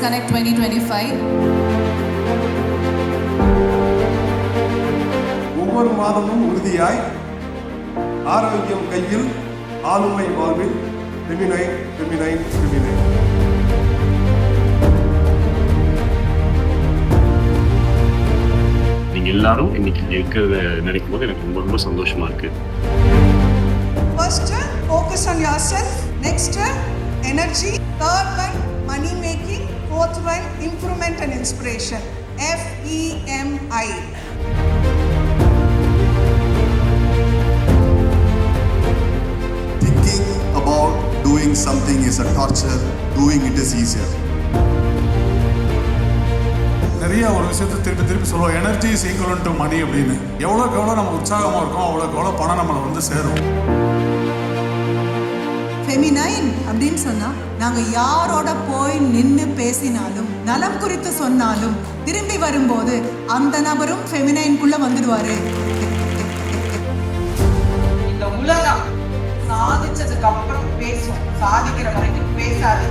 Connect 2025. ஒவ்வொரு மாதமும் உறுதியாய் ஆரோக்கியம் கையில் ஆளுமை வாழ்வில் ஃபெமினைன் ஃபெமினைன் ஃபெமினைன். நீங்கள் எல்லாரும் இன்னைக்கு இருக்கிறத நினைக்கும் போது எனக்கு ரொம்ப ரொம்ப சந்தோஷமா இருக்கு. First, focus on yourself. Next, energy. Third one, money making. Fourth one, improvement and inspiration. FEMI. Thinking about doing something is a torture, doing it is easier. நிறைய ஒரு விஷயத்தை திருப்பி சொல்லுவோம், எனர்ஜி இஸ் ஈக்குவல் டு மணி அப்படின்னு. எவ்வளோக்கு எவ்வளோ நம்ம உற்சாகமாக இருக்கோம் அவ்வளோக்கு எவ்வளோ பணம் நம்மளை வந்து சேரும். ஃபெமினைன் அப்படின்னு சொன்னா நாங்க யாரோட போய் நின்று பேசினாலும் நலம் குறித்து சொன்னாலும் திரும்பி வரும்போது அந்த நபரும் ஃபெமினைன்குள்ள வந்துடுவாரு. இந்த உலகம் சாதிச்சதுக்கு அப்புறம் பேசும், சாதிக்கிற வரைக்கும் பேசாது.